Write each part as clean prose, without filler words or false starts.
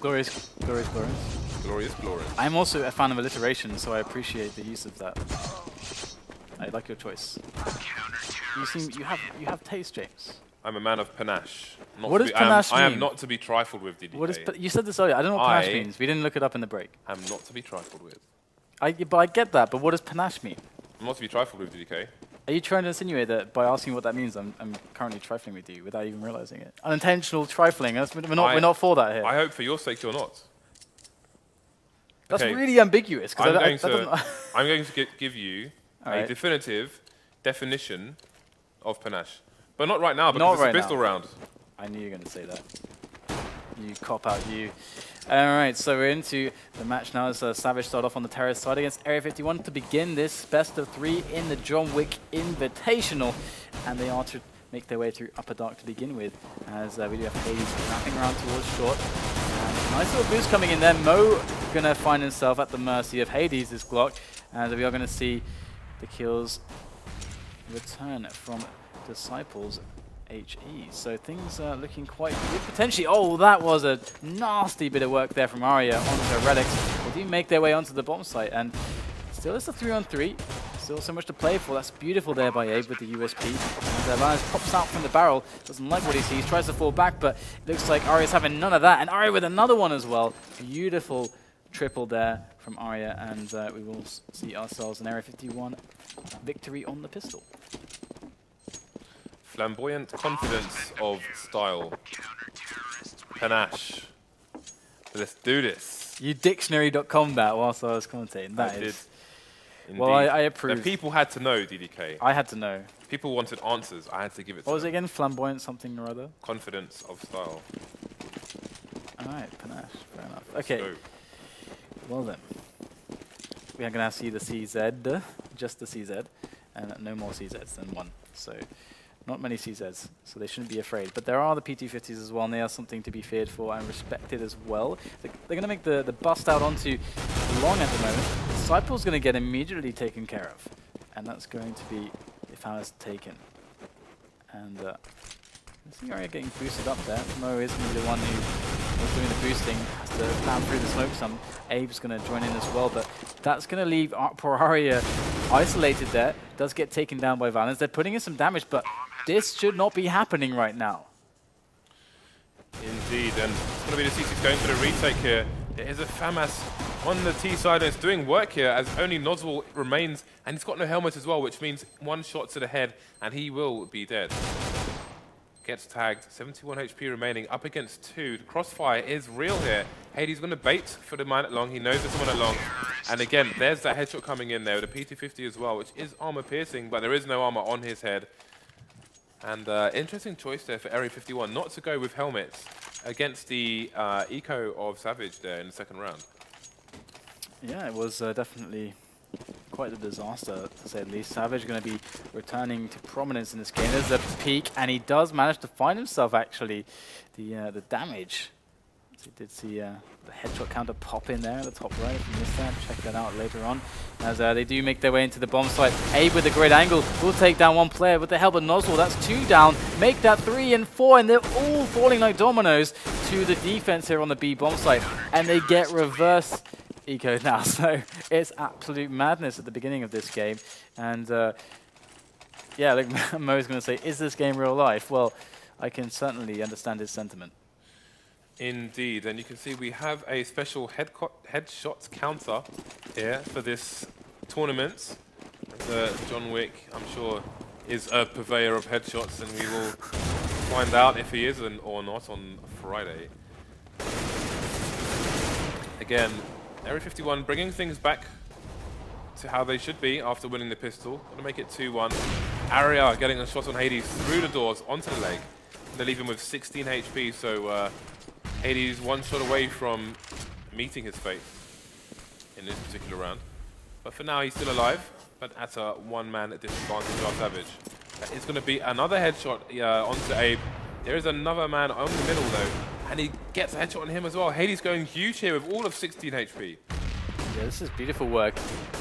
Glorious, glorious, glorious. Glorious, glorious. I'm also a fan of alliteration, so I appreciate the use of that. I like your choice. You have taste, James. I'm a man of panache. What does panache mean? I am not to be trifled with, DDK. What is you said this earlier. I don't know what panache means. We didn't look it up in the break. I'm not to be trifled with. But I get that. But what does panache mean? I'm not to be trifled with, DDK. Are you trying to insinuate that by asking what that means, I'm currently trifling with you without even realizing it? Unintentional trifling. We're not for that here. I hope for your sake you're not. That's really ambiguous. I'm going to give you a definitive definition of panache. But not right now, because it's a pistol round. I knew you were going to say that. You cop out, you. Alright, so we're into the match now as Savage start off on the terrace side against Area51 to begin this best of 3 in the John Wick Invitational. And they are to make their way through Upper Dark to begin with, as we do have Hades wrapping around towards short. And nice little boost coming in there. Mo going to find himself at the mercy of Hades' Glock, and we are going to see the kills return from Disciples HE. So things are looking quite good potentially. Oh, that was a nasty bit of work there from Arya onto Relics. They do make their way onto the bomb site, and still it's a 3-on-3. Still so much to play for. That's beautiful there by Abe with the USP. And Lance pops out from the barrel. Doesn't like what he sees. Tries to fall back, but it looks like Arya's having none of that. And Arya with another one as well. Beautiful triple there from Arya, and we will see ourselves an Area51 victory on the pistol. Flamboyant confidence of style. Panache. Let's do this. You dictionary.com that whilst I was commentating. That is. Indeed. Well, I approve. The people had to know, DDK. I had to know. People wanted answers. I had to give it to them. What was it again? Flamboyant something or other? Confidence of style. Alright, panache. Fair enough. Okay. Well then. We are going to see the CZ, just the CZ, and no more CZs than one. So, not many CZs, so they shouldn't be afraid. But there are the PT50s as well, and they are something to be feared for and respected as well. They're going to make the bust out onto long at the moment. Disciple's going to get immediately taken care of, and that's going to be if Howard's taken. And I see Arya getting boosted up there. Mo is going to be the one who was doing the boosting, has to plan through the smoke some. Abe's going to join in as well, but that's going to leave poor Arya isolated there. Does get taken down by Valens. They're putting in some damage, but this should not be happening right now. Indeed, and it's going to be the C6 going for the retake here. It is a FAMAS on the T side, and it's doing work here as only Nozzle remains, and he's got no helmet as well, which means one shot to the head, and he will be dead. Gets tagged, 71 HP remaining, up against 2. The crossfire is real here. Hades going to bait for the man at long. He knows there's someone at long. And again, there's that headshot coming in there with a PT50 as well, which is armor piercing, but there is no armor on his head. And interesting choice there for Area51 not to go with helmets against the eco of Savage there in the second round. Yeah, it was definitely quite a disaster, to say the least. Savage going to be returning to prominence in this game. There's a peak, and he does manage to find himself, actually, the damage. So you did see the headshot counter pop in there at the top right. If you missed that, check that out later on. As they do make their way into the bomb site. Abe with a great angle will take down one player with the help of Nozzle. That's 2 down. Make that 3 and 4, and they're all falling like dominoes to the defense here on the B bomb site. And they get reverse eco now, so it's absolute madness at the beginning of this game. And yeah, like Mo's going to say, is this game real life? Well, I can certainly understand his sentiment. Indeed, and you can see we have a special headshot counter here for this tournament. John Wick, I'm sure, is a purveyor of headshots, and we will find out if he is or not on Friday. Again, Area51 bringing things back to how they should be after winning the pistol. Going to make it 2-1. Arya getting a shot on Hades through the doors onto the leg. They leave him with 16 HP, so Hades one shot away from meeting his fate in this particular round. But for now, he's still alive, but at a one-man disadvantage of Savage. That is going to be another headshot onto Abe. There is another man on the middle, though, and he gets a headshot on him as well. Hades going huge here with all of 16 HP. Yeah, this is beautiful work.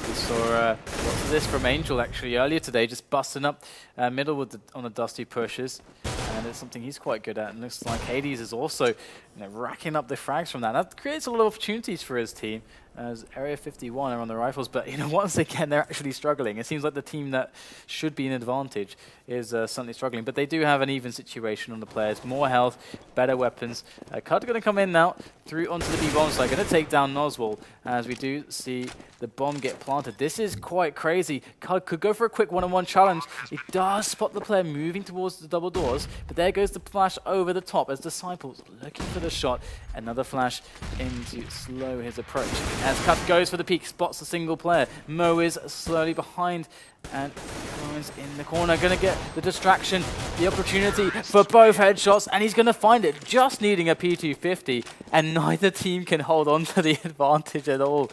We saw lots of this from Angel actually earlier today, just busting up middle with on the dusty pushes. And it's something he's quite good at. And looks like Hades is also racking up the frags from that. That creates a lot of opportunities for his team as Area 51 are on the rifles, but once again they're actually struggling. It seems like the team that should be an advantage is suddenly struggling, but they do have an even situation on the players. More health, better weapons. Cud going to come in now through onto the B bomb site, going to take down Noswell as we do see the bomb get planted. This is quite crazy. Cud could go for a quick one-on-one challenge. He does spot the player moving towards the double doors, but there goes the flash over the top as Disciples looking for the shot. Another flash in to slow his approach. As Cud goes for the peek, spots a single player. Mo is slowly behind, and Lawrence in the corner, going to get the distraction, the opportunity for both headshots, and he's going to find it, just needing a P250, and neither team can hold on to the advantage at all.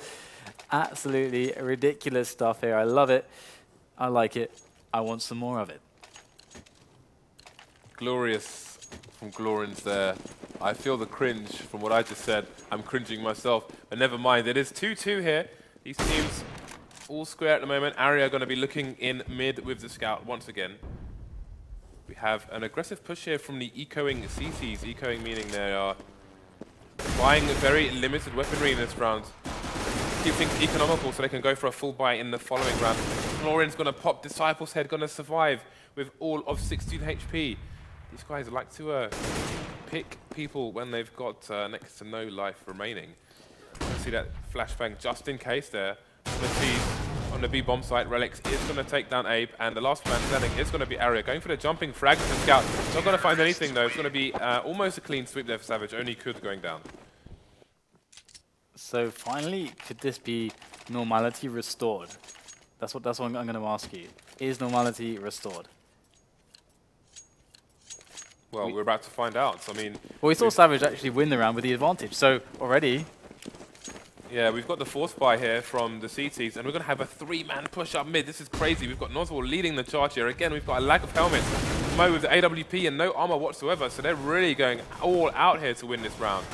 Absolutely ridiculous stuff here. I love it. I like it. I want some more of it. Glorious from Glorins there. I feel the cringe from what I just said. I'm cringing myself, but never mind. It is 2-2 here. These teams all square at the moment. Area going to be looking in mid with the scout once again. We have an aggressive push here from the ecoing CTs. Ecoing meaning they are buying very limited weaponry in this round. Keep things economical so they can go for a full buy in the following round. Lauren's going to pop. Disciple's head going to survive with all of 16 HP. These guys like to pick people when they've got next to no life remaining. See that flashbang just in case there. On the B bomb site, Relics is going to take down Abe, and the last man standing is going to be Area. Going for the jumping frag to the scout. Not going to find anything though. It's going to be almost a clean sweep there for Savage. Only Kud going down. So finally, could this be normality restored? That's what I'm going to ask you. Is normality restored? Well, we're about to find out. So, I mean, well, we saw Savage actually win the round with the advantage. So already. Yeah, we've got the fourth buy here from the CTs, and we're going to have a three-man push up mid. This is crazy. We've got Noswell leading the charge here. Again, we've got a lack of helmets. Mo with the AWP and no armor whatsoever, so they're really going all out here to win this round.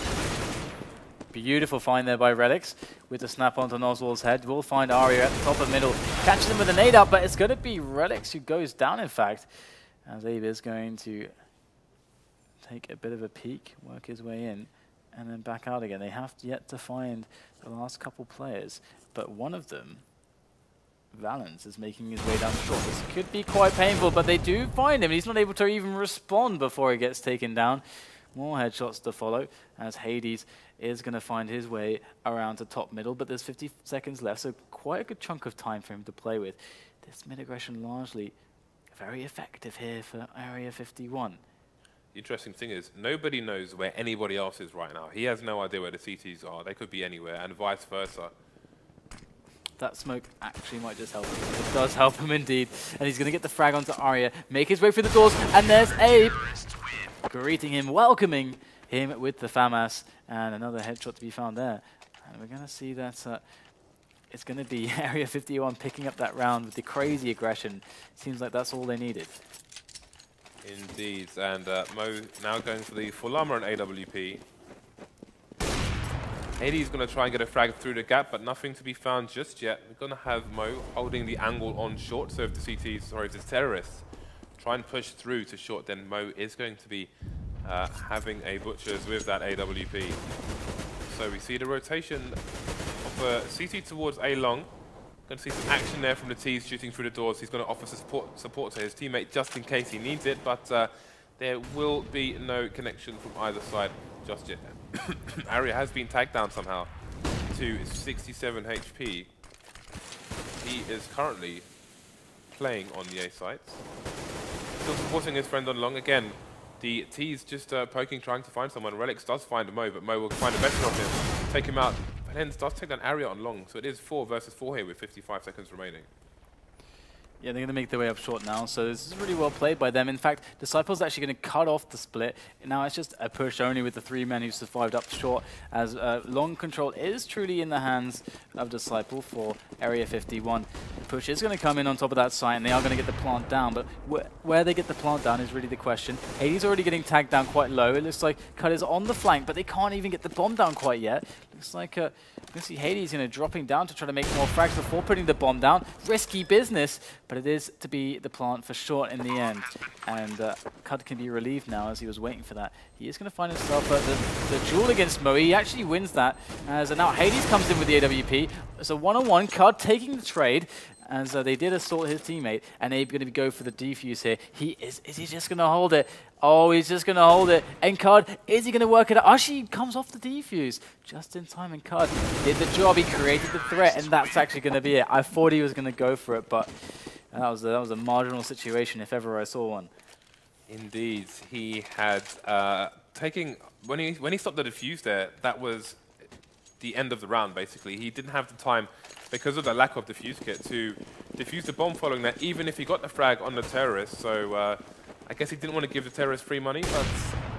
Beautiful find there by Relics with the snap onto Noswell's head. We'll find Aria at the top of middle. Catches him with a nade up, but it's going to be Relics who goes down, in fact, as Abe is going to take a bit of a peek, work his way in, and then back out again. They have yet to find the last couple players, but one of them, Valence, is making his way down short. This could be quite painful, but they do find him. He's not able to even respond before he gets taken down. More headshots to follow as Hades is going to find his way around to top middle, but there's 50 seconds left, so quite a good chunk of time for him to play with. This mid-aggression largely very effective here for Area 51. The interesting thing is, nobody knows where anybody else is right now. He has no idea where the CTs are. They could be anywhere, and vice versa. That smoke actually might just help him. It does help him indeed. And he's going to get the frag onto Aria, make his way through the doors, and there's Abe greeting him, welcoming him with the FAMAS, and another headshot to be found there. And we're going to see that it's going to be Area 51 picking up that round with the crazy aggression. Seems like that's all they needed. Indeed, and Mo now going for the full armor on AWP. Hades going to try and get a frag through the gap, but nothing to be found just yet. We're going to have Mo holding the angle on short, so if the CTs, sorry, if the terrorists try and push through to short, then Mo is going to be having a butchers with that AWP. So we see the rotation of a CT towards A long. Going to see some action there from the T's shooting through the doors. He's going to offer support to his teammate just in case he needs it, but there will be no connection from either side just yet. Aria has been tagged down somehow to 67 HP. He is currently playing on the A site. Still supporting his friend on long. Again, the T's just poking, trying to find someone. Relics does find Mo, but Mo will find a better on him, take him out. Valence does take down Area on long, so it is 4 versus 4 here with 55 seconds remaining. Yeah, they're going to make their way up short now, so this is really well played by them. In fact, Disciple's actually going to cut off the split. Now it's just a push only with the 3 men who survived up short, as long control is truly in the hands of Disciple for Area 51. Push is going to come in on top of that site, and they are going to get the plant down, but where they get the plant down is really the question. Hades already getting tagged down quite low. It looks like Cut is on the flank, but they can't even get the bomb down quite yet. Looks like we can see Hades, dropping down to try to make more frags before putting the bomb down. Risky business, but it is to be the plant for short in the end. And Cud can be relieved now as he was waiting for that. He is going to find himself the duel against Moe. He actually wins that. As now Hades comes in with the AWP. It's a one-on-one. Cud taking the trade. And so they did assault his teammate, and Abe going to go for the defuse here. Is he just going to hold it? Oh, he's just going to hold it. And Cud, is he going to work it out? Actually, he comes off the defuse just in time, and Cud did the job. He created the threat, and that's actually going to be it. I thought he was going to go for it, but that was a marginal situation if ever I saw one. Indeed, he had when he stopped the defuse there. That was the end of the round. Basically, he didn't have the time, because of the lack of defuse kit, to defuse the bomb following that, even if he got the frag on the terrorist. So I guess he didn't want to give the terrorist free money, but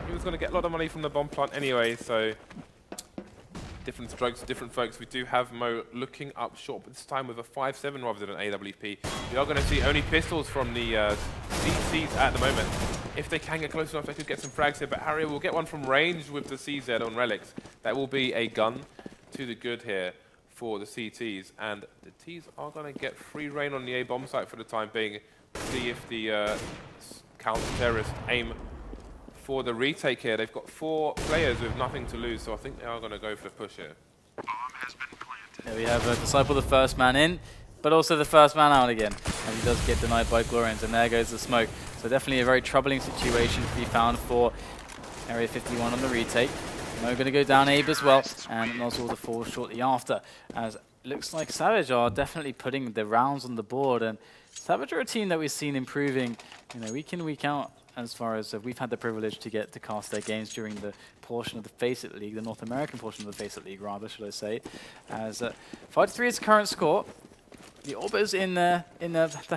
he was going to get a lot of money from the bomb plant anyway. So different strokes, different folks. We do have Mo looking up short, but this time with a 5-7 rather than an AWP. We are going to see only pistols from the CCs at the moment. If they can get close enough, they could get some frags here, but Harrier will get one from range with the CZ on Relics. That will be a gun to the good here for the CTs, and the Ts are going to get free reign on the A bomb site for the time being. See if the counter-terrorists aim for the retake here. They've got 4 players with nothing to lose, so I think they are going to go for the push here. There we have Disciple, the first man in, but also the first man out again, and he does get denied by Glorians, and there goes the smoke. So definitely a very troubling situation to be found for Area 51 on the retake. Mo going to go down Abe as well, and Nozzle to fall shortly after. As it looks like Savage are definitely putting the rounds on the board, and Savage are a team that we've seen improving, week in, week out, as far as we've had the privilege to get to cast their games during the portion of the Faceit League, the North American portion of the Faceit League, rather, should I say. As 5-3 is the current score. The Orber's in the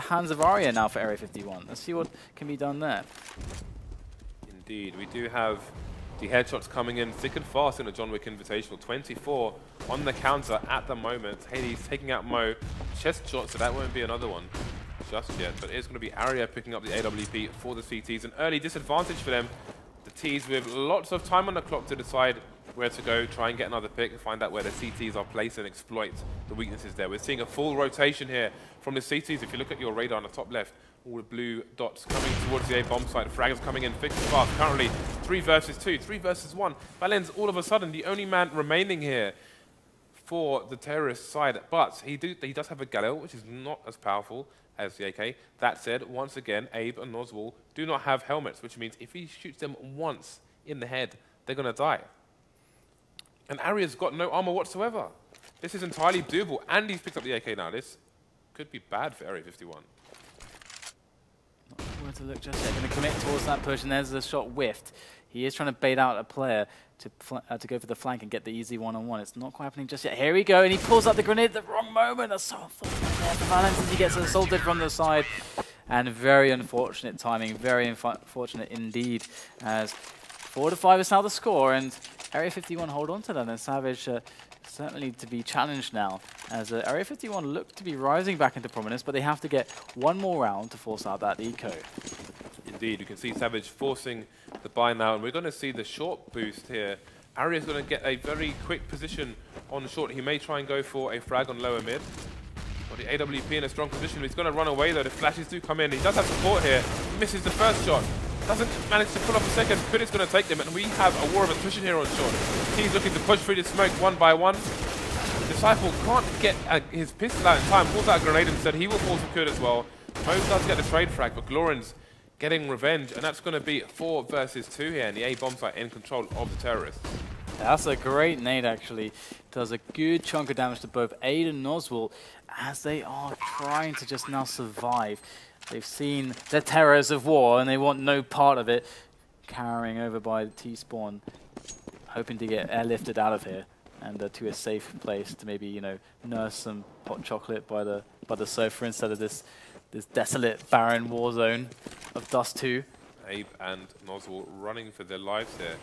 hands of Aria now for Area 51. Let's see what can be done there. Indeed, we do have the headshots coming in thick and fast in the John Wick Invitational. 24 on the counter at the moment. Hades taking out Mo. Chest shot, so that won't be another one just yet. But it's going to be Aria picking up the AWP for the CTs. An early disadvantage for them. The Ts with lots of time on the clock to decide where to go, try and get another pick, and find out where the CTs are placed and exploit the weaknesses there. We're seeing a full rotation here from the CTs. If you look at your radar on the top left, all the blue dots coming towards the A bomb site. Fraggers coming in thick and fast. Currently 3 versus 2, 3 versus 1. Valen's all of a sudden the only man remaining here for the terrorist side, but he does have a Galil, which is not as powerful as the AK. That said, once again, Abe and Noswall do not have helmets, which means if he shoots them once in the head, they're going to die. And Aria's got no armor whatsoever. This is entirely doable, and he's picked up the AK now. This could be bad for Area 51. Not sure where to look just yet. Going to commit towards that push, and there's the shot whiffed. He is trying to bait out a player to go for the flank and get the easy one-on-one. It's not quite happening just yet. Here we go, and he pulls out the grenade at the wrong moment. That's so unfortunate there for Valens as he gets assaulted from the side. And very unfortunate timing, very unfortunate indeed, as 4-5 is now the score, and Area 51 hold on to that, and Savage certainly to be challenged now, as Area 51 look to be rising back into prominence, but they have to get one more round to force out that eco. Indeed, you can see Savage forcing the buy now, and we're going to see the short boost here. Aria's going to get a very quick position on short. He may try and go for a frag on lower mid. But the AWP in a strong position. He's going to run away though. The flashes do come in. He does have support here. Misses the first shot. Doesn't manage to pull off a second. Kudit's going to take them, and we have a war of attrition here on short. He's looking to push through the smoke one by one. Disciple can't get his pistol out in time. Pulls out a grenade instead. He will fall to Kud as well. Mo does get the trade frag, but Glorin's getting revenge, and that's going to be 4 versus 2 here, and the A bomb site in control of the terrorists. That's a great nade, actually. Does a good chunk of damage to both Aid and Noswell as they are trying to just now survive. They've seen the terrors of war, and they want no part of it. Carrying over by the T-spawn, hoping to get airlifted out of here and to a safe place to maybe, nurse some hot chocolate by the sofa instead of this desolate, barren war zone of Dust 2. Abe and Noswell running for their lives here.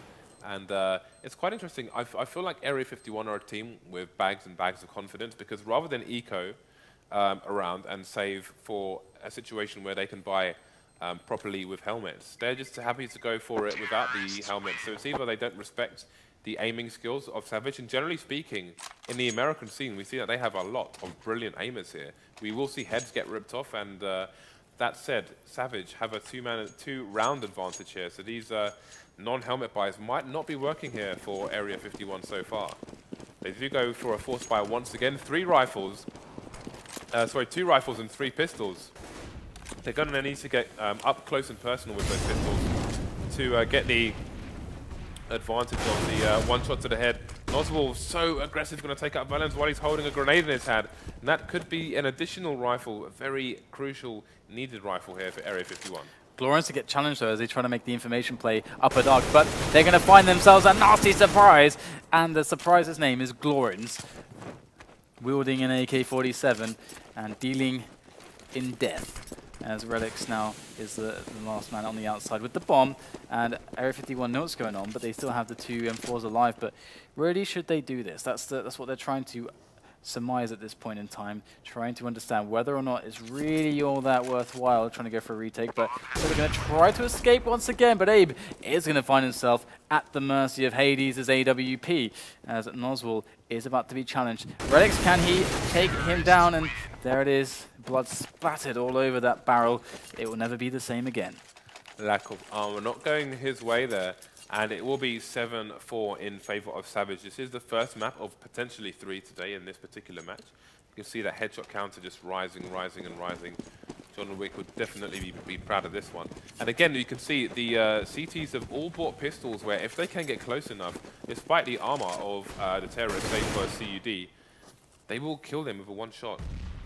And it's quite interesting. I feel like Area 51 are a team with bags and bags of confidence, because rather than eco around and save for a situation where they can buy properly with helmets, they're just happy to go for it without the helmet. So it's either they don't respect the aiming skills of Savage. And generally speaking, in the American scene, we see that they have a lot of brilliant aimers here. We will see heads get ripped off, and that said, Savage have a two-round advantage here. So these non-helmet buys might not be working here for Area 51 so far. They do go for a force buy once again. 2 rifles and 3 pistols. They're going to need to get up close and personal with those pistols to get the advantage of the one shot to the head. Noswell so aggressive, going to take out Valens while he's holding a grenade in his hand. And that could be an additional rifle, a very crucial, needed rifle here for Area 51. Glorins to get challenged though as they try to make the information play upper dark, but they're going to find themselves a nasty surprise, and the surprise's name is Glorins, wielding an AK-47 and dealing in death, as Relics now is the last man on the outside with the bomb, and Area 51 know what's going on, but they still have the 2 M4s alive. But really, should they do this? That's what they're trying to surmise at this point in time, trying to understand whether or not it's really all that worthwhile trying to go for a retake. But so they're going to try to escape once again, but Abe is going to find himself at the mercy of Hades' AWP, as Noswell is about to be challenged. Relics, can he take him down? And there it is, blood splattered all over that barrel. It will never be the same again. Lack of armor not going his way there, and it will be 7-4 in favor of Savage. This is the first map of potentially 3 today in this particular match. You can see that headshot counter just rising, rising, and rising. John Wick would definitely be proud of this one. And again, you can see the CTs have all bought pistols where if they can get close enough, despite the armor of the terrorists, say for CUD, they will kill them with a one shot.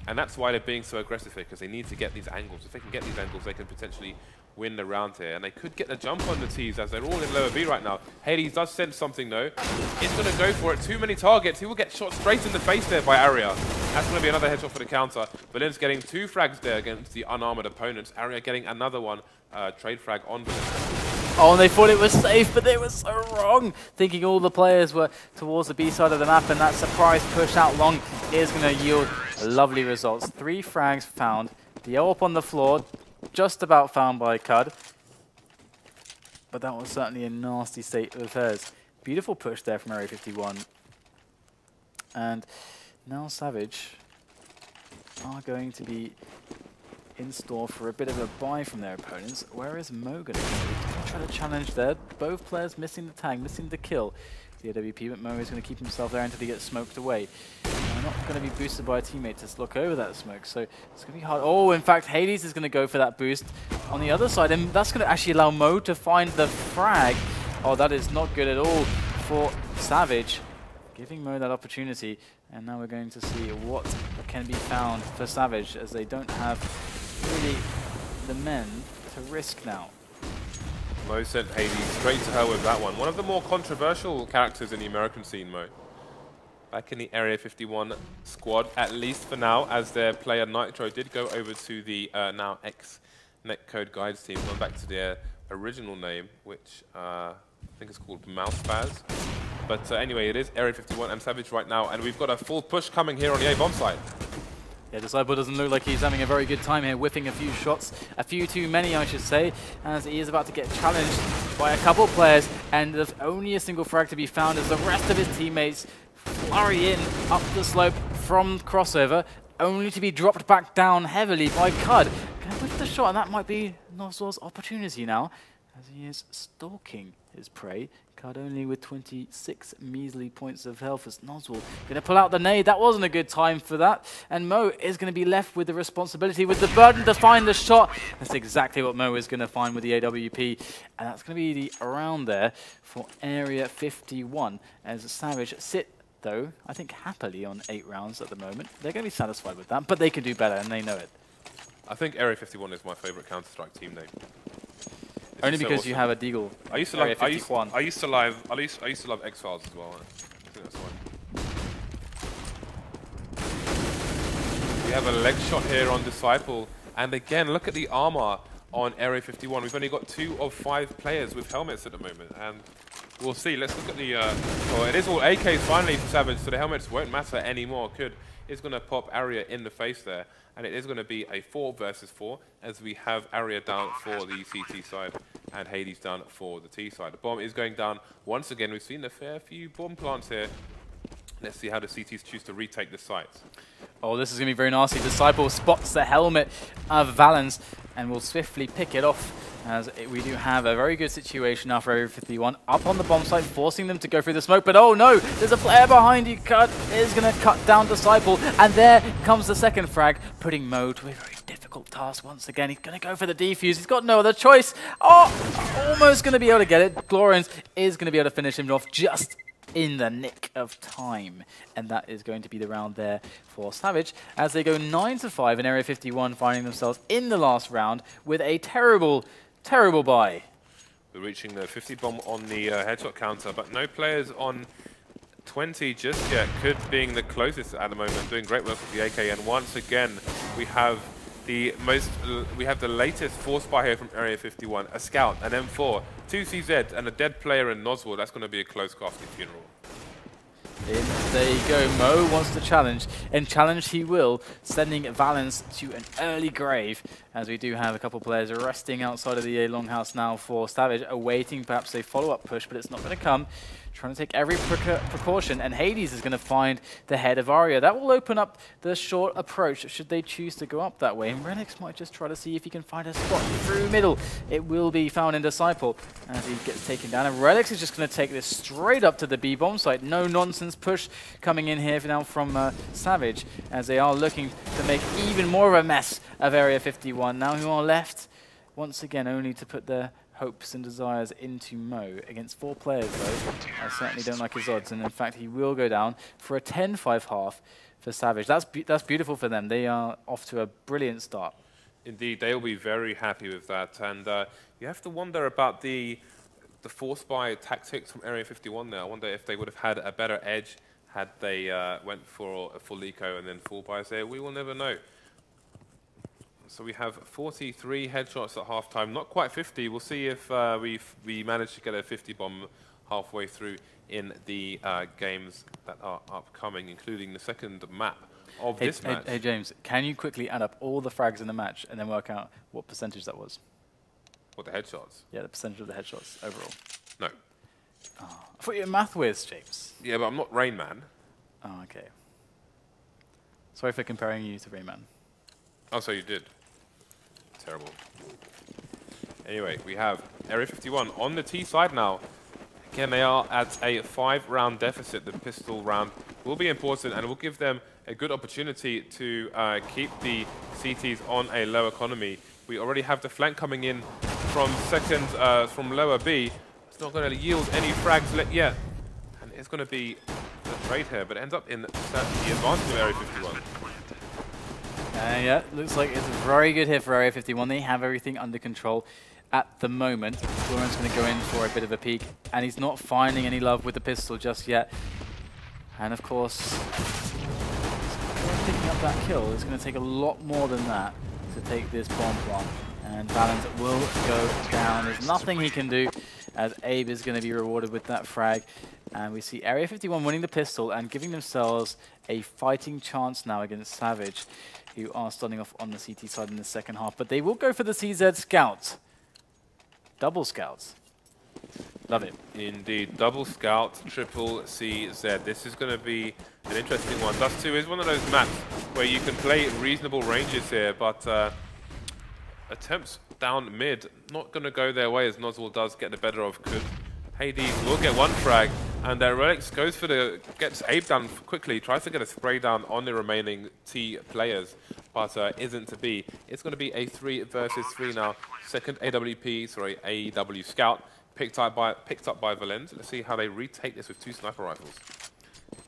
And that's why they're being so aggressive here, because they need to get these angles. If they can get these angles, they can potentially win the round here. And they could get the jump on the T's as they're all in lower B right now. Hades does sense something though. He's going to go for it. Too many targets. He will get shot straight in the face there by Aria. That's going to be another headshot for the counter. Valen's getting 2 frags there against the unarmored opponents. Aria getting another one. Trade frag on Valen. Oh, and they thought it was safe, but they were so wrong. Thinking all the players were towards the B side of the map, and that surprise push out long is going to yield lovely results. 3 frags found. The L up on the floor, just about found by Cud. But that was certainly a nasty state of affairs. Beautiful push there from Area 51. And now Savage are going to be in store for a bit of a buy from their opponents. Where is Mo going to go? Try to challenge there. Both players missing the tag, missing the kill. The AWP, but Mo is going to keep himself there until he gets smoked away. They're not going to be boosted by a teammate to look over that smoke, so it's going to be hard. Oh, in fact, Hades is going to go for that boost on the other side, and that's going to actually allow Mo to find the frag. Oh, that is not good at all for Savage, giving Mo that opportunity. And now we're going to see what can be found for Savage, as they don't have really the men to risk now. Mo sent Hades straight to her with that one. One of the more controversial characters in the American scene, Mo. Back in the Area 51 squad, at least for now, as their player Nitro did go over to the now ex-Netcode Guides team, gone back to their original name, which I think is called Mousebaz. But anyway, it is Area 51 and Savage right now, and we've got a full push coming here on the A bomb side. Yeah, Disciple doesn't look like he's having a very good time here, whiffing a few shots, a few too many I should say, as he is about to get challenged by a couple of players, and there's only a single frag to be found as the rest of his teammates flurry in up the slope from crossover, only to be dropped back down heavily by Cud. Can whiff the shot, and that might be Noswell's opportunity now, as he is stalking his prey. Cud only with 26 measly points of health as Noswell going to pull out the nade. That wasn't a good time for that. And Mo is going to be left with the responsibility, with the burden to find the shot. That's exactly what Mo is going to find with the AWP. And that's going to be the round there for Area 51. As Savage sit, though, I think happily on 8 rounds at the moment. They're going to be satisfied with that, but they can do better, and they know it. I think Area 51 is my favorite Counter-Strike team name. Only because awesome. You have a Deagle. I used to love X-Files as well. I think that's why. We have a leg shot here on Disciple, and again, look at the armor on Area 51. We've only got 2 of 5 players with helmets at the moment, and we'll see. Let's look at the. Well, it is all AKs finally for Savage, so the helmets won't matter anymore. Could is going to pop Area in the face there. And it is going to be a 4 versus 4 as we have Area down for the CT side and Hades down for the T side. The bomb is going down once again. We've seen a fair few bomb plants here. Let's see how the CTs choose to retake the sites. Oh, this is going to be very nasty. Disciple spots the helmet of Valens and will swiftly pick it off, as we do have a very good situation now for Area 51 up on the bomb site, forcing them to go through the smoke. But oh no, there's a player behind you. Cut is going to cut down Disciple, and there comes the second frag, putting Mo to a very difficult task once again. He's going to go for the defuse. He's got no other choice. Oh, almost going to be able to get it. Glorians is going to be able to finish him off just in the nick of time, and that is going to be the round there for Savage as they go 9-5 in Area 51, finding themselves in the last round with a terrible bye. We're reaching the 50 bomb on the headshot counter, but no players on 20 just yet. Could being the closest at the moment, doing great work with the AK, and once again we have the latest force buy here from Area 51, a scout, an M4, 2 CZ, and a dead player in Noswell. That's going to be a close casket funeral. There you go. Mo wants to challenge, and challenge he will, sending Valens to an early grave, as we do have a couple players resting outside of the longhouse now for Savage, awaiting perhaps a follow-up push, but it's not going to come. Trying to take every precaution, and Hades is going to find the head of Aria. That will open up the short approach should they choose to go up that way. And Relix might just try to see if he can find a spot through middle. It will be found in Disciple as he gets taken down. And Relix is just going to take this straight up to the B bomb site. No nonsense push coming in here now from Savage, as they are looking to make even more of a mess of Area 51. Now who are left, once again, only to put their hopes and desires into Mo against 4 players, though. I certainly don't like his odds, and in fact he will go down for a 10-5 half for Savage. That's beautiful for them. They are off to a brilliant start. Indeed, they'll be very happy with that, and you have to wonder about the force buy tactics from Area 51 there. I wonder if they would have had a better edge had they went for a full eco and then full buys there. We will never know. So we have 43 headshots at halftime, not quite 50. We'll see if we manage to get a 50 bomb halfway through in the games that are upcoming, including the second map of this match. Hey James, can you quickly add up all the frags in the match and then work out what percentage that was? What, the headshots? Yeah, the percentage of the headshots overall. No. Oh, I thought you were math whiz, James. Yeah, but I'm not Rain Man. Oh, okay. Sorry for comparing you to Rain Man. Oh, so you did. Terrible. Anyway, we have Area 51 on the T side now. Again, they are at a 5-round deficit. The pistol round will be important and will give them a good opportunity to keep the CTs on a low economy. We already have the flank coming in from from lower B. It's not going to yield any frags yet. And it's going to be a trade here, but it ends up in the advantage of Area 51. Yeah, looks like it's a very good hit for Area 51. They have everything under control at the moment. Florian's going to go in for a bit of a peek, and he's not finding any love with the pistol just yet. And of course, picking up that kill is going to take a lot more than that to take this bomb plant. And Valens will go down. There's nothing he can do, as Abe is going to be rewarded with that frag. And we see Area 51 winning the pistol and giving themselves a fighting chance now against Savage, who are starting off on the CT side in the second half. But they will go for the CZ Scout. Double Scouts. Love it. Indeed. Double Scout, triple CZ. This is going to be an interesting one. Dust 2 is one of those maps where you can play reasonable ranges here, but attempts down mid, not going to go their way as Noswell does get the better of Could. Hades will get one frag, and Relix goes for gets Abe down quickly, tries to get a spray down on the remaining T players, but isn't to be. It's going to be a 3 versus 3 now. Second AW Scout picked up by Valens. Let's see how they retake this with 2 sniper rifles.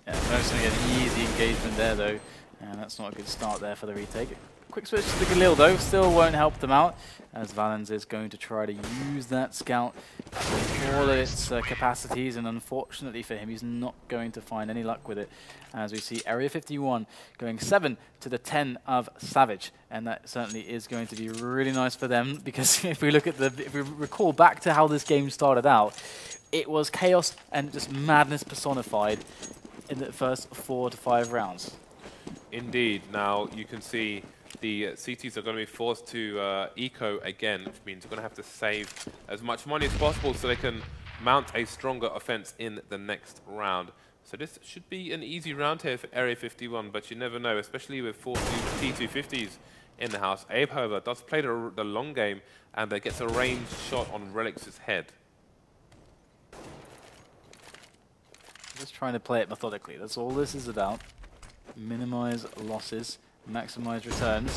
Yeah, Mo's going to get an easy engagement there though, and that's not a good start there for the retake. Quick switch to the Galil though, still won't help them out, as Valens is going to try to use that scout with all of its capacities, and unfortunately for him, he's not going to find any luck with it, as we see Area 51 going 7 to the 10 of Savage, and that certainly is going to be really nice for them, because if we recall back to how this game started out, it was chaos and just madness personified in the first 4 to 5 rounds. Indeed. Now you can see the CTs are going to be forced to eco again, which means they're going to have to save as much money as possible so they can mount a stronger offense in the next round. So this should be an easy round here for Area 51, but you never know, especially with 4 T250s in the house. Abe, however, does play the long game and gets a ranged shot on Relix's head. Just trying to play it methodically. That's all this is about. Minimize losses, maximize returns.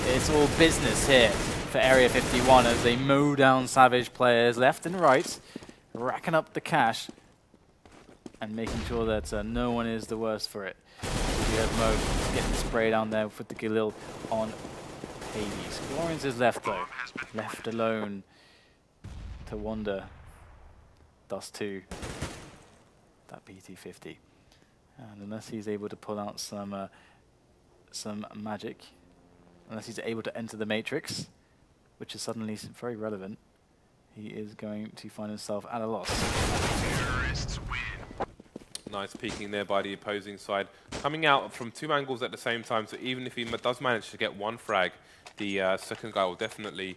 It's all business here for Area 51 as they mow down Savage players left and right, racking up the cash and making sure that no one is the worse for it. We have Mo getting sprayed down there with the Galil on Hades. Glorians is left though, left alone to wander. Dust 2, that PT50. And unless he's able to pull out some magic, unless he's able to enter the Matrix, which is suddenly very relevant, he is going to find himself at a loss. Terrorists win. Nice peeking there by the opposing side. Coming out from 2 angles at the same time, so even if he does manage to get 1 frag, the second guy will definitely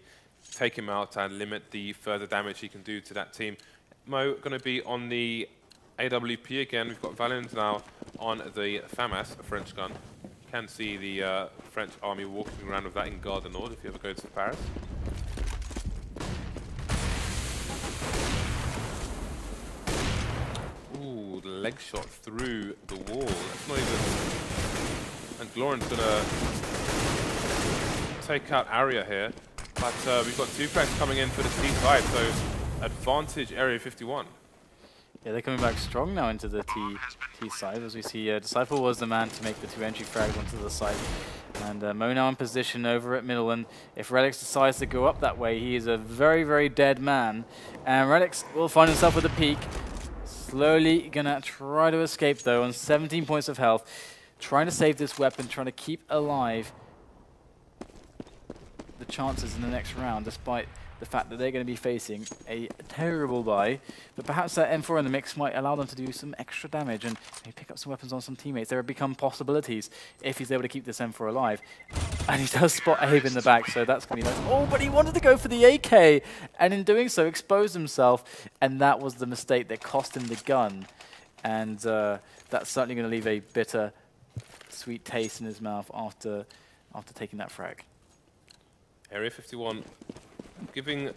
take him out and limit the further damage he can do to that team. Mo going to be on the AWP again. We've got Valiant now on the FAMAS, a French gun. You can see the French army walking around with that in Gare du Nord if you ever go to Paris. Ooh, the leg shot through the wall. That's not even... And Glorin's gonna take out Aria here. But we've got 2 frags coming in for the T side, so advantage Area 51. Yeah, they're coming back strong now into the T side, as we see Disciple was the man to make the 2 entry frags onto the side. And Mo now in position over at middle, and if Relix decides to go up that way, he is a very, very dead man. And Relix will find himself with a peak. Slowly gonna try to escape though, on 17 points of health. Trying to save this weapon, trying to keep alive the chances in the next round, despite the fact that they're going to be facing a terrible buy. But perhaps that M4 in the mix might allow them to do some extra damage and maybe pick up some weapons on some teammates. There have become possibilities if he's able to keep this M4 alive. And he does spot Abe in the back, so that's going to be nice. Oh, but he wanted to go for the AK, and in doing so exposed himself, and that was the mistake that cost him the gun. And that's certainly going to leave a bitter, sweet taste in his mouth after taking that frag. Area 51 giving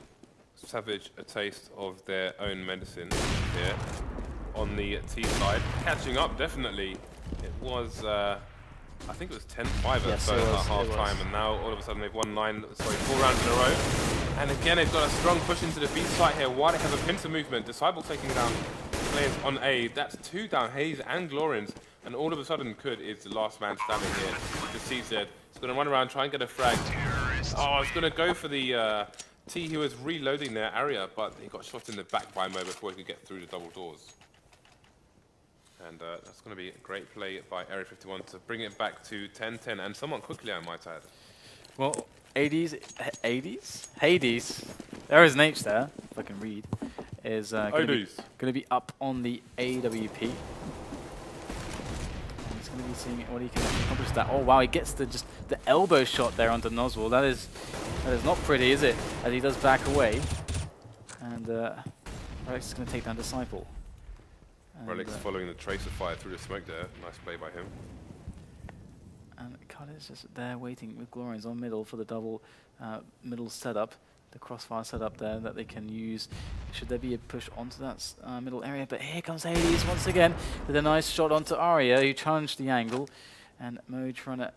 Savage a taste of their own medicine here on the T side. Catching up, definitely. It was, I think it was 10-5 at half time, and now all of a sudden they've won 4 rounds in a row. And again, they've got a strong push into the B site here. Why they have a pincer movement. Disciple taking down players on A. That's 2 down, Hayes and Glorians. And all of a sudden, Kud is the last man standing here. The CZ. He's going to run around, try and get a frag. Oh, he's going to go for the T. He was reloading their area, but he got shot in the back by Mo before he could get through the double doors. And that's going to be a great play by Area 51 to bring it back to 10-10, and somewhat quickly, I might add. Well, Hades, there is an H there, if I can read, is going to be up on the AWP. Going to be seeing what he can accomplish that. Oh wow, he gets the elbow shot there onto Noswell. That is not pretty, is it? As he does back away, and Relix is going to take down Disciple. Relix following the tracer fire through the smoke there. Nice play by him. And Cut is just there waiting with Glorians on middle for the double middle setup. The crossfire setup there that they can use should there be a push onto that middle area. But here comes Hades once again with a nice shot onto Aria, who challenged the angle. And Mo trying to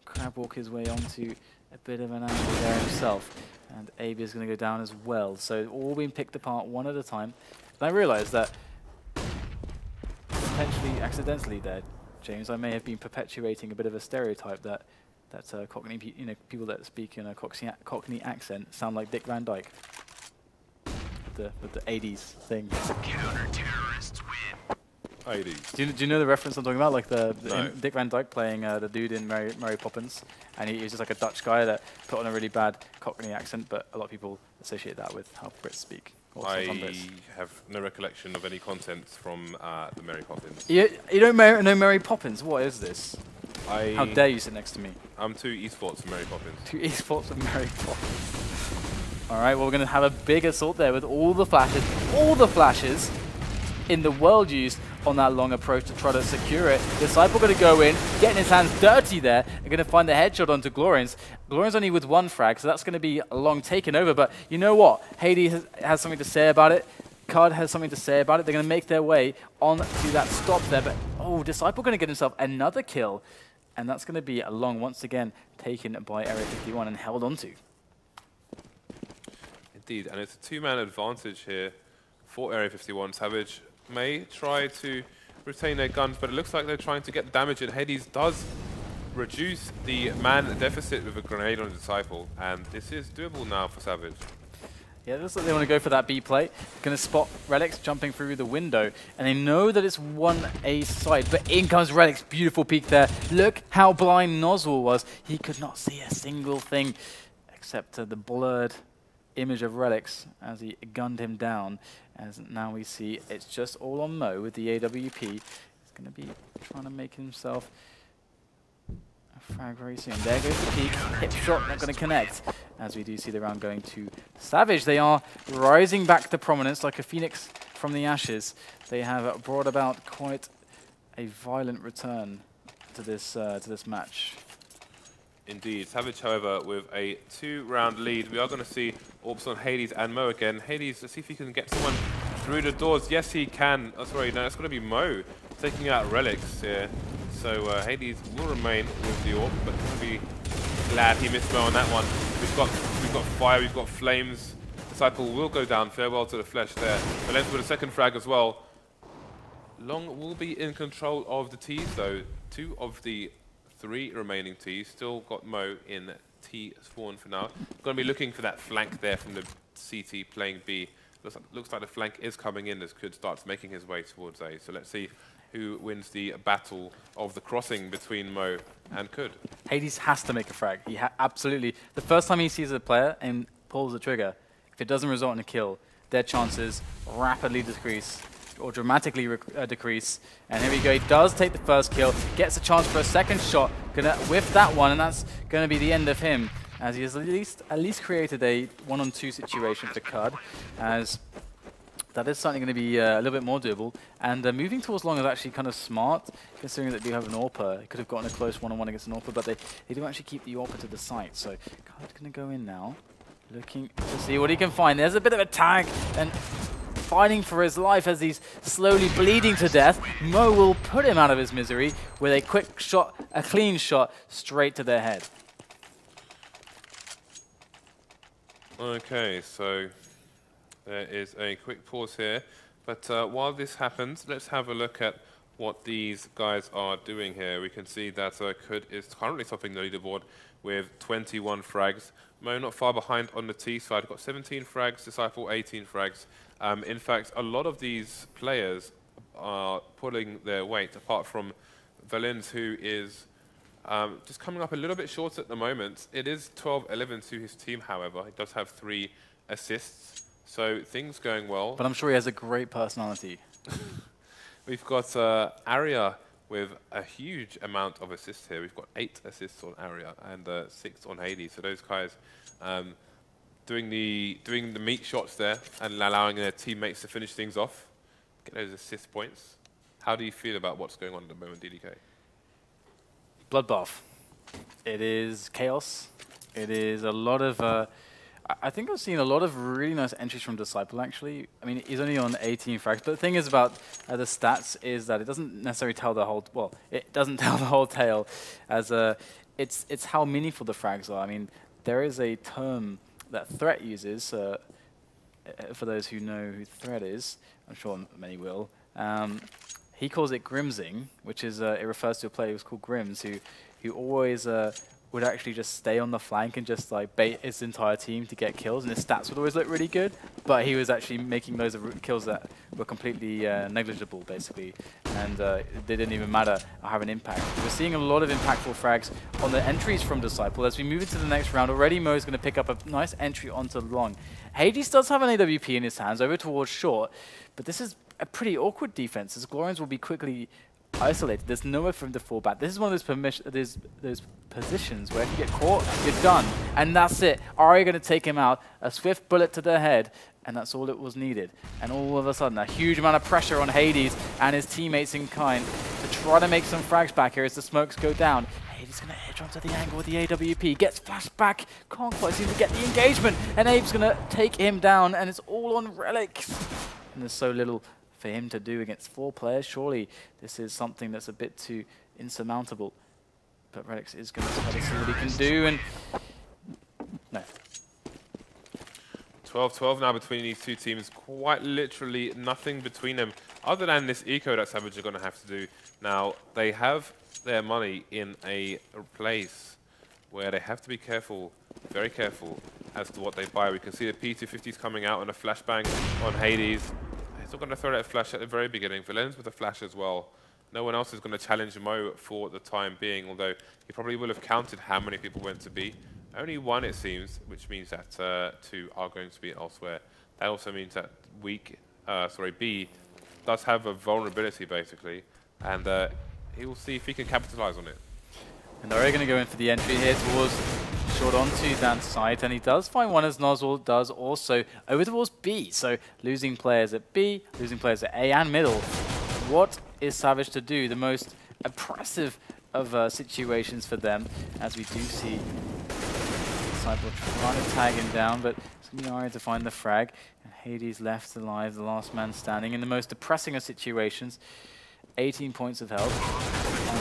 crab walk his way onto a bit of an angle there himself. And Abe is going to go down as well. So all being picked apart one at a time. And I realised that potentially accidentally there, James, I may have been perpetuating a bit of a stereotype that Cockney, people that speak in a Cockney accent sound like Dick Van Dyke. With the 80s thing. Counter-terrorists win. 80s. Do you know the reference I'm talking about? Like No. Dick Van Dyke playing the dude in Mary Poppins, and he was just like a Dutch guy that put on a really bad Cockney accent, but a lot of people associate that with how Brits speak. thoughts on this? I have no recollection of any content from the Mary Poppins. You don't know Mary Poppins? What is this? How dare you sit next to me? I'm too esports for Mary Poppins. Two esports of Mary Poppins. All right, well, we're going to have a big assault there with all the flashes in the world used on that long approach to try to secure it. Disciple going to go in, getting his hands dirty there, and going to find the headshot onto Glorians. Glorians only with one frag, so that's going to be a long taken over, but you know what? Hades has something to say about it. Card has something to say about it. They're going to make their way on to that stop there, but oh, Disciple going to get himself another kill, and that's going to be a long, once again, taken by Area 51 and held onto. Indeed, and it's a two-man advantage here for Area 51. Savage may try to retain their guns, but it looks like they're trying to get damage, and Hades does reduce the man deficit with a grenade on Disciple, and this is doable now for Savage. Yeah, it looks like they want to go for that B play. Going to spot Relics jumping through the window, and they know that it's 1A side, but in comes Relics. Beautiful peek there. Look how blind Nozzle was. He could not see a single thing except the blurred image of Relics as he gunned him down. As now we see it's just all on Mo with the AWP. He's going to be trying to make himself a frag very soon. There goes the peek. Hip shot, not going to connect. As we do see the round going to Savage. They are rising back to prominence like a phoenix from the ashes. They have brought about quite a violent return to this match. Indeed. Savage, however, with a 2-round lead. We are going to see orbs on Hades and Mo again. Hades, let's see if he can get someone through the doors. Yes, he can. Oh, sorry, no, it's going to be Mo taking out Relics here. So Hades will remain with the orb, but going to be glad he missed Mo on that one. We've got fire, we've got flames. Disciple will go down. Farewell to the flesh there. Valence with a second frag as well. Long will be in control of the T's, though. 2 of the 3 remaining T's. Still got Mo in T spawn for now. Going to be looking for that flank there from the CT playing B. Looks like the flank is coming in as Kud starts making his way towards A. So let's see who wins the battle of the crossing between Mo and Kud. Hades has to make a frag. He absolutely. The first time he sees a player and pulls the trigger, if it doesn't result in a kill, their chances rapidly decrease or dramatically decrease. And here we go. He does take the first kill, gets a chance for a second shot, gonna whiff that one, and that's gonna be the end of him, as he has at least created a 1-on-2 situation for Cud, as that is certainly going to be a little bit more doable. And moving towards long is actually kind of smart, considering that they do have an AWPer. He could have gotten a close 1-on-1 against an AWPer, but they do actually keep the AWPer to the site. So Cud's going to go in now, looking to see what he can find. There's a bit of a tag, and fighting for his life as he's slowly bleeding to death. Mo will put him out of his misery with a quick shot, a clean shot, straight to their head. Okay, so there is a quick pause here. But while this happens, let's have a look at what these guys are doing here. We can see that Kud is currently topping the leaderboard with 21 frags. Mo not far behind on the T side, got 17 frags, Disciple 18 frags. In fact, a lot of these players are pulling their weight, apart from Valens, who is just coming up a little bit short at the moment. It is 12-11 to his team, however. He does have 3 assists, so things going well. But I'm sure he has a great personality. We've got Aria with a huge amount of assists here. We've got 8 assists on Aria and 6 on Hades. So those guys doing the meat shots there and allowing their teammates to finish things off, get those assist points. How do you feel about what's going on at the moment, DDK? Bloodbath. It is chaos. It is a lot of... I think I've seen a lot of really nice entries from Disciple, actually. I mean, he's only on 18 frags, but the thing is about the stats is that it doesn't necessarily tell the whole... Well, it doesn't tell the whole tale, as it's how meaningful the frags are. I mean, there is a term that Threat uses, for those who know who Threat is, I'm sure many will. He calls it grimsing, which is it refers to a player who's called Grims, who always would actually just stay on the flank and just like bait his entire team to get kills, and his stats would always look really good, but he was actually making those kills that were completely negligible, basically, and they didn't even matter or have an impact. We're seeing a lot of impactful frags on the entries from Disciple. As we move into the next round, already Mo is going to pick up a nice entry onto long. Hades does have an AWP in his hands over towards short, but this is a pretty awkward defense, as Glorians will be quickly isolated. There's nowhere for him to fall back. This is one of those positions where if you get caught, you're done. And that's it. Aria going to take him out. A swift bullet to the head, and that's all it was needed. And all of a sudden, a huge amount of pressure on Hades and his teammates in kind to try to make some frags back here as the smokes go down. Hades going to edge onto the angle with the AWP. Gets flashed back. Can't quite seem to get the engagement. And Abe's going to take him down, and it's all on Relics. And there's so little for him to do against 4 players. Surely this is something that's a bit too insurmountable. But Relics is going to try to see what he can do, and no. 12-12 now between these two teams. Quite literally nothing between them other than this eco that Savage are going to have to do. Now, they have their money in a place where they have to be careful, very careful, as to what they buy. We can see the P250s coming out on a flashbang on Hades. He's not going to throw that flash at the very beginning. Valen's with a flash as well. No one else is going to challenge Mo for the time being, although he probably will have counted how many people went to B. Only 1, it seems, which means that 2 are going to be elsewhere. That also means that B does have a vulnerability, basically, and he will see if he can capitalize on it. And they're going to go in for the entry here towards short onto that side, and he does find one, as Nozzle does also over towards B. So losing players at B, losing players at A and middle. What is Savage to do? The most oppressive of situations for them, as we do see Disciple trying to tag him down, but it's going to be Aria to find the frag, and Hades left alive, the last man standing in the most depressing of situations. 18 points of health on him.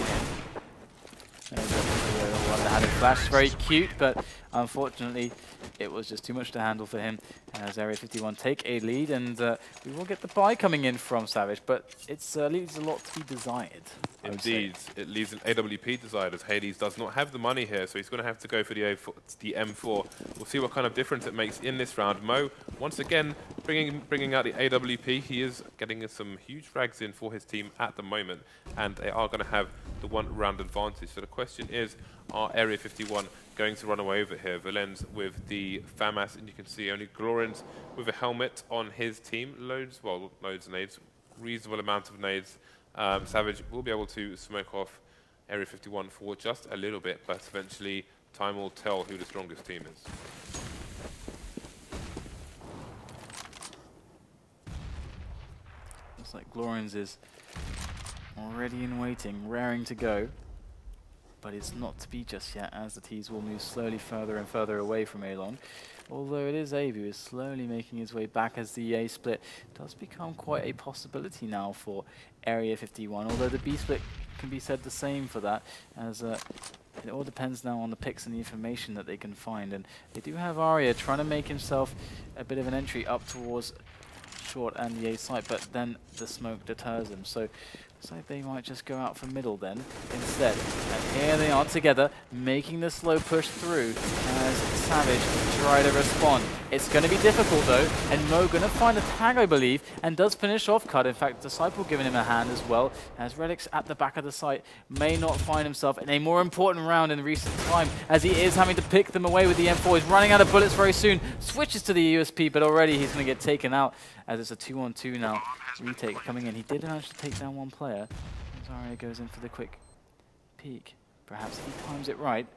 One-handed flash, very cute, but unfortunately it was just too much to handle for him as Area51 take a lead, and we will get the buy coming in from Savage, but it leaves a lot to be desired. Indeed, it leaves an AWP desired, as Hades does not have the money here, so he's going to have to go for the M4. We'll see what kind of difference it makes in this round. Mo, once again, bringing out the AWP. He is getting some huge frags in for his team at the moment, and they are going to have the 1-round advantage. So the question is, are Area 51 going to run away over here? Valen's with the FAMAS, and you can see only Glorins with a helmet on his team. Loads of nades, reasonable amount of nades. Savage will be able to smoke off Area 51 for just a little bit, but eventually time will tell who the strongest team is. Looks like Glorins is already in waiting, raring to go. But it's not to be just yet, as the T's will move slowly further and further away from A-Long. Although it is Abe who is slowly making his way back, as the A split does become quite a possibility now for Area 51. Although the B split can be said the same for that, as it all depends now on the picks and the information that they can find. And they do have Aria trying to make himself a bit of an entry up towards short and the A site, but then the smoke deters them. So looks like they might just go out for middle then instead. And here they are together, making the slow push through as Savage try to respond. It's going to be difficult though, and Mo going to find a tag, I believe, and does finish off Cut. In fact, Disciple giving him a hand as well, as Relics at the back of the site may not find himself in a more important round in recent time, as he is having to pick them away with the M4. He's running out of bullets very soon, switches to the USP, but already he's going to get taken out, as it's a 2-on-2 now. Retake coming in. He did manage to take down one player. Aria goes in for the quick peek. Perhaps if he times it right,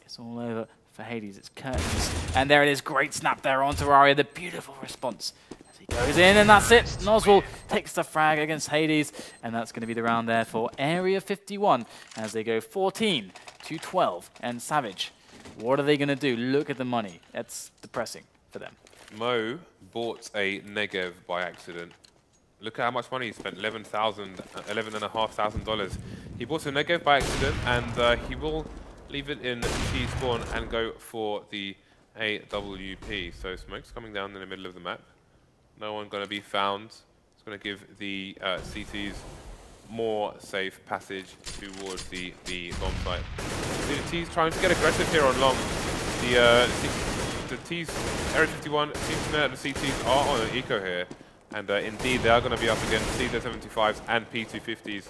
it's all over for Hades. It's curtains. And there it is. Great snap there onto Aria. The beautiful response as he goes in, and that's it. Noswell takes the frag against Hades, and that's going to be the round there for Area 51 as they go 14-12. And Savage, what are they going to do? Look at the money. That's depressing for them. Mo bought a Negev by accident. Look at how much money he spent, $11,500. He bought a Negev by accident, and he will leave it in T-spawn and go for the AWP. So smoke's coming down in the middle of the map. No one going to be found. It's going to give the CTs more safe passage towards the bomb site. See the T's trying to get aggressive here on long. The T's, Area 51 seems to know that the CTs are on an eco here. And indeed, they are going to be up against C-75s and P250s.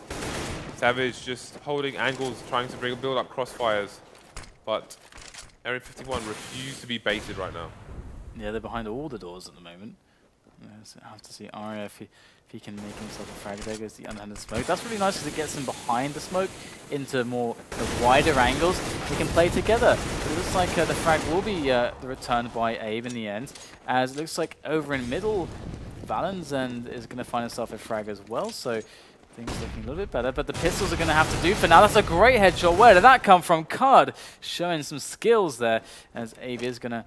Savage just holding angles, trying to build up crossfires. But Area 51 refuse to be baited right now. Yeah, they're behind all the doors at the moment. So I have to see Aria if he can make himself a frag. There goes the unhanded smoke. That's really nice because it gets him behind the smoke into more wider angles. They can play together. But it looks like the frag will be returned by Abe in the end. As it looks like over in middle, Valens and is going to find himself a frag as well. So things looking a little bit better. But the pistols are going to have to do for now. That's a great headshot. Where did that come from? Cud showing some skills there as Abe is going to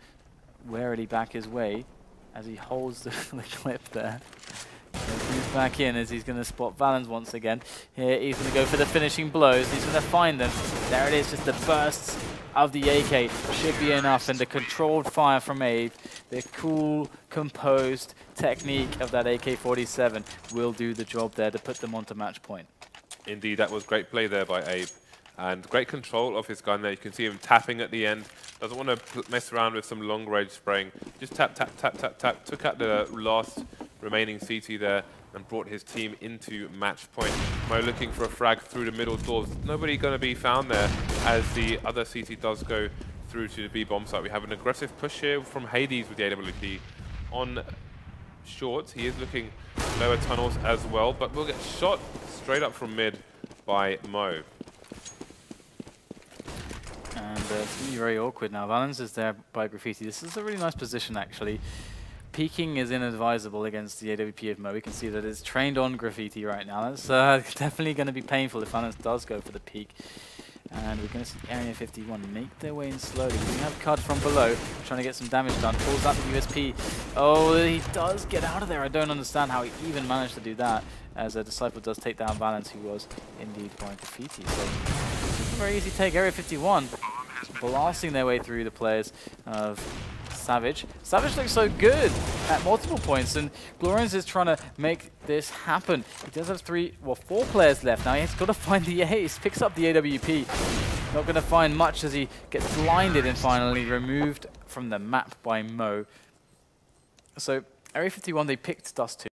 warily back his way as he holds the clip there. Moves back in as he's going to spot Valens once again. Here he's going to go for the finishing blows. He's going to find them. There it is, just the bursts of the AK should be enough, and the controlled fire from Abe, the cool, composed technique of that AK-47 will do the job there to put them onto match point. Indeed, that was great play there by Abe. And great control of his gun there. You can see him tapping at the end. Doesn't want to mess around with some long-range spraying. Just tap, tap, tap, tap, tap. Took out the last remaining CT there and brought his team into match point. Mo looking for a frag through the middle doors. Nobody going to be found there as the other CT does go through to the B bomb site. We have an aggressive push here from Hades with the AWP on short. He is looking lower tunnels as well, but will get shot straight up from mid by Mo. And it's going to be very awkward now. Valens is there by Graffiti. This is a really nice position, actually. Peeking is inadvisable against the AWP of Mo. We can see that it's trained on Graffiti right now. That's definitely going to be painful if Valens does go for the peek. And we're going to see Area 51 make their way in slowly. We have Cud from below, trying to get some damage done. Pulls out the USP. Oh, he does get out of there. I don't understand how he even managed to do that, as a Disciple does take down Valens, who was indeed by Graffiti. So it's a very easy take. Area 51 blasting their way through the players of Savage. Savage looks so good at multiple points, and Glorians is trying to make this happen. He does have 4 players left now. He's got to find the ace. Picks up the AWP. Not going to find much as he gets blinded and finally removed from the map by Mo. So Area 51, they picked Dust 2.